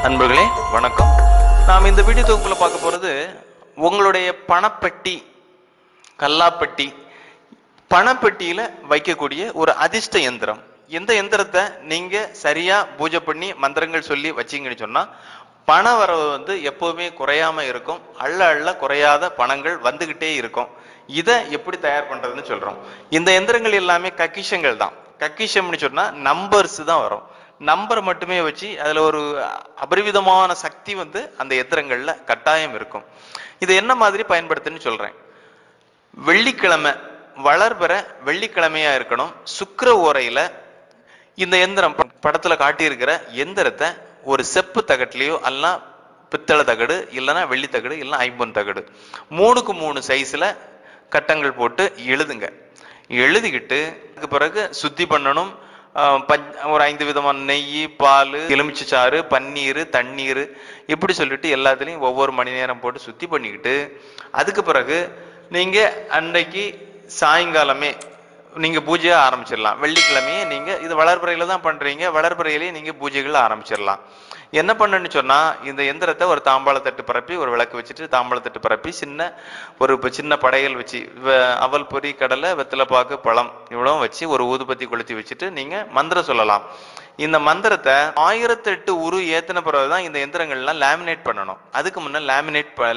நண்பர்களே வணக்கம். நாம் இந்த வீடியோ தொகுப்புல பார்க்க போறது உங்களுடைய பணப்பெட்டி, கல்லாப்பெட்டி, பணப்பெட்டியில வைக்கக்கூடிய ஒரு அதிர்ஷ்ட யந்திரம். இந்த யந்திரத்தை நீங்க சரியா பூஜை பண்ணி மந்திரங்கள் சொல்லி வச்சீங்கன்னு சொன்னா பண வரவு எப்பவுமே குறையாம இருக்கும். அள்ள அள்ள குறையாத பணங்கள் வந்துகிட்டே இருக்கும். இதை எப்படி தயார் பண்றதுன்னு சொல்றோம். இந்த எந்திரங்கள் எல்லாமே கக்கிஷங்கள் தான். கக்கிஷம்னு சொன்னா நம்பர்ஸ் தான் வரும். நம்பர் மட்டுமே வச்சு அதுல ஒரு அபரிவிதமான சக்தி அந்த எந்திரங்கள்ல கட்டாயம் இருக்கும். இது என்ன மாதிரி பயன்படுத்துன்னு சொல்றேன். வெள்ளிக்கிழமை வளர்பெற வெள்ளிக்கிழமையா இருக்கணும். சுக்கிர ஓரையில இந்த எந்திரம் படத்துல காட்டியிருக்கிற எந்திரத்தை ஒரு செப்பு தகட்டிலையோ அல்ல பித்தளை தகடு இல்லைன்னா வெள்ளி தகடு இல்லைன்னா ஐம்பொன் தகடு 3க்கு 3 சைஸ்ல கட்டங்கள் போட்டு எழுதுங்க. எழுதிக்கிட்டு அதுக்கு பிறகு சுத்தி பண்ணணும். ஒரு 5 விதமான நெய், பால், எலுமிச்சை சாறு, பன்னீர், தண்ணீர் இப்படி சொல்லிட்டு எல்லாத்துலேயும் ஒவ்வொரு மணி நேரம் போட்டு சுத்தி பண்ணிக்கிட்டு அதுக்கு பிறகு நீங்க அன்றைக்கு சாயங்காலமே நீங்க பூஜையை ஆரம்பிச்சிடலாம். வெள்ளிக்கிழமையே நீங்க இது வளர்பிறையில தான் பண்றீங்க. வளர்பிறையிலேயே நீங்க பூஜைகள் ஆரம்பிச்சிடலாம். என்ன பண்ணுன்னு சொன்னா இந்த எந்திரத்தை ஒரு தாம்பாளத்தட்டு பரப்பி ஒரு விளக்கு வச்சுட்டு தாம்பாளத்தட்டு பரப்பி சின்ன படையல் வச்சு அவல் பொரி கடலை வெத்தலைப்பாக்கு பழம் இவ்வளவு வச்சு ஒரு ஊதுபத்தி கொளுத்தி வச்சுட்டு நீங்க மந்திரம் சொல்லலாம். இந்த மந்திரத்தை 1008 உரு ஏத்தின பிறகுதான் இந்த எந்திரங்கள்லாம் லேமினேட் பண்ணணும். அதுக்கு முன்ன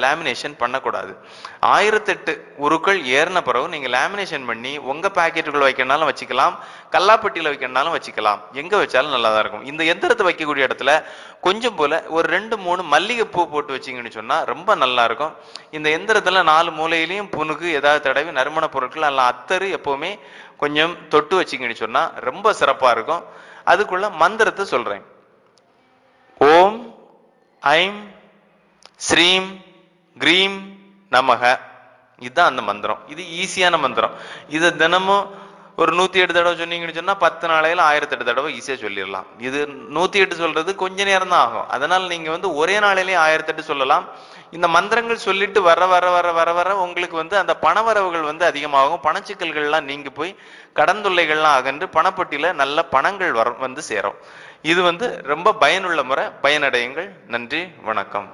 லேமினேஷன் பண்ணக்கூடாது. 1008 உருக்கள் ஏறின பிறகு நீங்க லேமினேஷன் பண்ணி உங்க பாக்கெட்டுக்குள்ள வைக்கணும்னாலும் வச்சுக்கலாம், கல்லாப்பட்டியில வைக்கணும்னாலும் வச்சுக்கலாம். எங்க வச்சாலும் நல்லா தான் இருக்கும். இந்த எந்திரத்தை வைக்கக்கூடிய இடத்துல கொஞ்சம் போல ஒரு 2-3 மல்லிகைப்பூ போட்டு வச்சிங்கன்னு சொன்னா ரொம்ப நல்லா இருக்கும். இந்த எந்திரத்துல 4 மூலையிலையும் புனுக்கு ஏதாவது தடவி நறுமண பொருட்கள் அல்ல அத்தரு எப்பவுமே கொஞ்சம் தொட்டு வச்சிங்கன்னு சொன்னா ரொம்ப சிறப்பா இருக்கும். அதுக்குள்ள மந்திரத்தை சொல்றேன். ஓம் ஐம் ஸ்ரீம் கிரீம் நமக. இதுதான் அந்த மந்திரம். இது ஈஸியான மந்திரம். இதை தினமும் ஒரு 108 தடவை சொன்னீங்கன்னு சொன்னா 10 நாளையில 1008 தடவை ஈஸியா சொல்லிடலாம். இது 108 சொல்றது கொஞ்ச நேரம் தான் ஆகும். அதனால நீங்க ஒரே நாளையிலேயே 1008 சொல்லலாம். இந்த மந்திரங்கள் சொல்லிட்டு வர வர வர வர வர உங்களுக்கு அந்த பணவரவுகள் அதிகமாகும். பணச்சிக்கல்கள்லாம் நீங்க போய் கடன் தொல்லைகள்லாம் அகன்று பணப்பட்டியில நல்ல பணங்கள் சேரும். இது ரொம்ப பயனுள்ள முறை. பயனடையுங்கள். நன்றி, வணக்கம்.